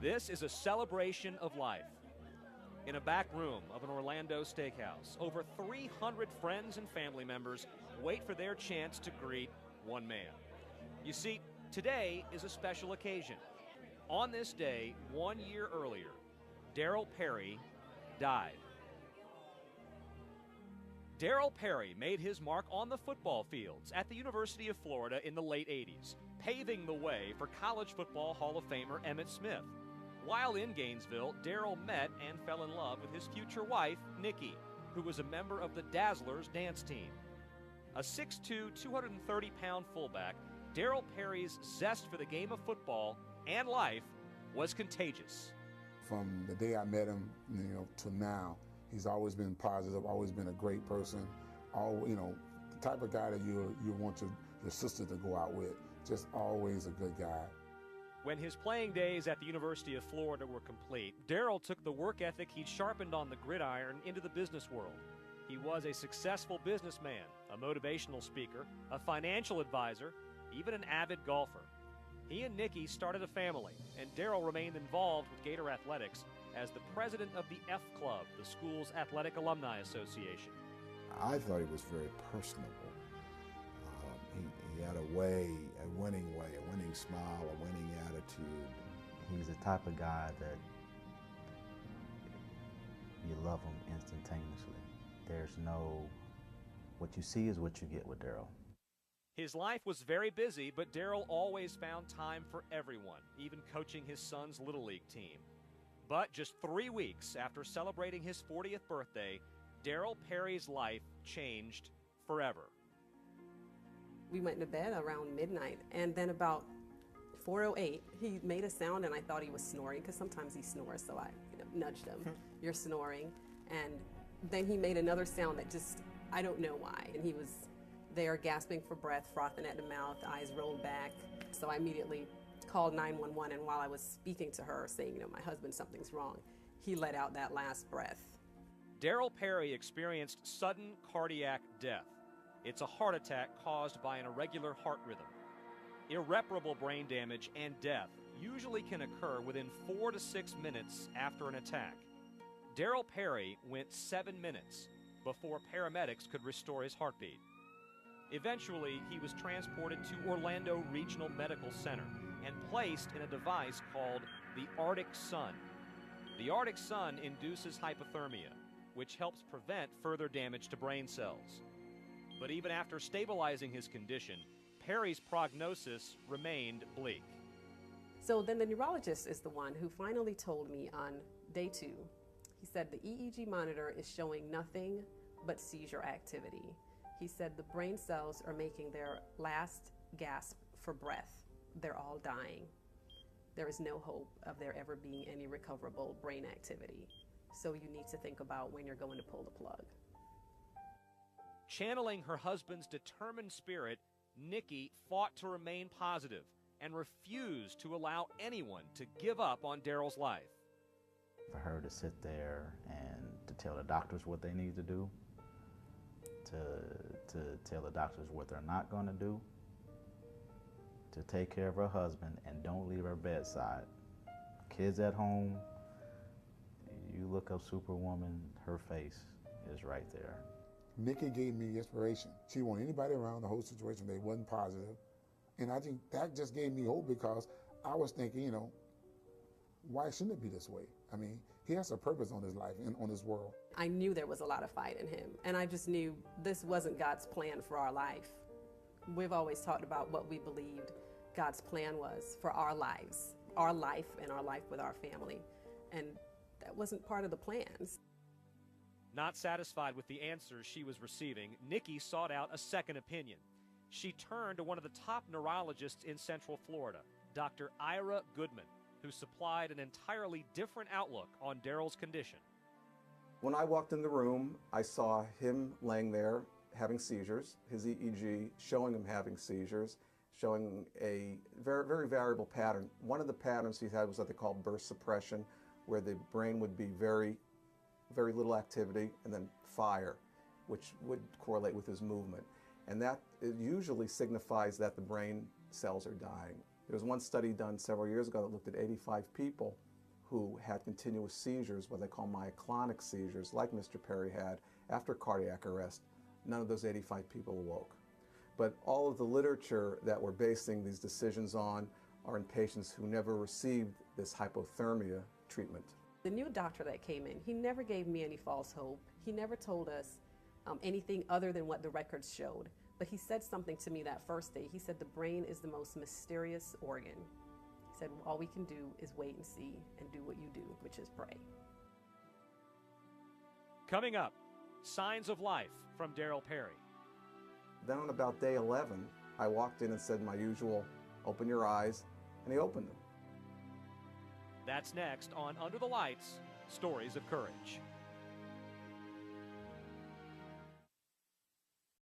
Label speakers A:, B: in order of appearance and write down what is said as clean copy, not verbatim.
A: This is a celebration of life. In a back room of an Orlando steakhouse, over 300 friends and family members wait for their chance to greet one man. You see, today is a special occasion. On this day, 1 year earlier, Darryl Perry died. Darryl Perry made his mark on the football fields at the University of Florida in the late 80s, paving the way for college football Hall of Famer Emmitt Smith. While in Gainesville, Darryl met and fell in love with his future wife, Nikki, who was a member of the Dazzlers dance team. A 6'2", 230-pound fullback, Darryl Perry's zest for the game of football and life was contagious.
B: From the day I met him, to now, he's always been positive, always been a great person. The type of guy that you want your sister to go out with. Just always a good guy.
A: When his playing days at the University of Florida were complete, Darryl took the work ethic he'd sharpened on the gridiron into the business world. He was a successful businessman, a motivational speaker, a financial advisor, even an avid golfer. He and Nikki started a family, and Darryl remained involved with Gator Athletics as the president of the F Club, the school's athletic alumni association.
C: I thought he was very personable. He had a winning smile, a winning attitude.
D: He's the type of guy that you love him instantaneously. There's no, what you see is what you get with Darryl.
A: His life was very busy, but Darryl always found time for everyone, even coaching his son's Little League team. But just 3 weeks after celebrating his 40th birthday, Darryl Perry's life changed forever.
E: We went to bed around midnight, and then about 4:08, he made a sound, and I thought he was snoring, because sometimes he snores, so I nudged him. You're snoring. And then he made another sound that just, I don't know why. And he was there gasping for breath, frothing at the mouth, eyes rolled back. So I immediately called 911, and while I was speaking to her, saying, my husband, something's wrong, he let out that last breath.
A: Darryl Perry experienced sudden cardiac death. It's a heart attack caused by an irregular heart rhythm. Irreparable brain damage and death usually can occur within 4 to 6 minutes after an attack. Darryl Perry went 7 minutes before paramedics could restore his heartbeat. Eventually, he was transported to Orlando Regional Medical Center and placed in a device called the Arctic Sun. The Arctic Sun induces hypothermia, which helps prevent further damage to brain cells. But even after stabilizing his condition, Perry's prognosis remained bleak.
E: So then the neurologist is the one who finally told me on day 2, he said the EEG monitor is showing nothing but seizure activity. He said the brain cells are making their last gasp for breath. They're all dying. There is no hope of there ever being any recoverable brain activity. So you need to think about when you're going to pull the plug.
A: Channeling her husband's determined spirit, Nikki fought to remain positive and refused to allow anyone to give up on Darryl's life.
D: For her to sit there and to tell the doctors what they need to do, to tell the doctors what they're not going to do, to take care of her husband and don't leave her bedside. Kids at home, you look up Superwoman, her face is right there.
B: Nikki gave me inspiration. She didn't want anybody around the whole situation that wasn't positive. And I think that just gave me hope, because I was thinking, why shouldn't it be this way? I mean, he has a purpose on his life and on his world.
E: I knew there was a lot of fight in him, and I just knew this wasn't God's plan for our life. We've always talked about what we believed God's plan was for our lives, our life and our life with our family, and that wasn't part of the plans.
A: Not satisfied with the answers she was receiving, Nikki sought out a second opinion. She turned to one of the top neurologists in Central Florida, Dr. Ira Goodman, who supplied an entirely different outlook on Darryl's condition.
F: When I walked in the room, I saw him laying there having seizures, his EEG showing him having seizures, showing a very, very variable pattern. One of the patterns he had was what they call burst suppression, where the brain would be very little activity and then fire, which would correlate with his movement. And that usually signifies that the brain cells are dying. There was one study done several years ago that looked at 85 people who had continuous seizures, what they call myoclonic seizures, like Mr. Perry had after cardiac arrest. None of those 85 people awoke. But all of the literature that we're basing these decisions on are in patients who never received this hypothermia treatment.
E: The new doctor that came in, he never gave me any false hope. He never told us anything other than what the records showed. But he said something to me that first day. He said the brain is the most mysterious organ. He said all we can do is wait and see and do what you do, which is pray.
A: Coming up, signs of life from Darryl Perry.
F: Then on about day 11, I walked in and said my usual, open your eyes, and he opened them.
A: That's next on Under the Lights, Stories of Courage.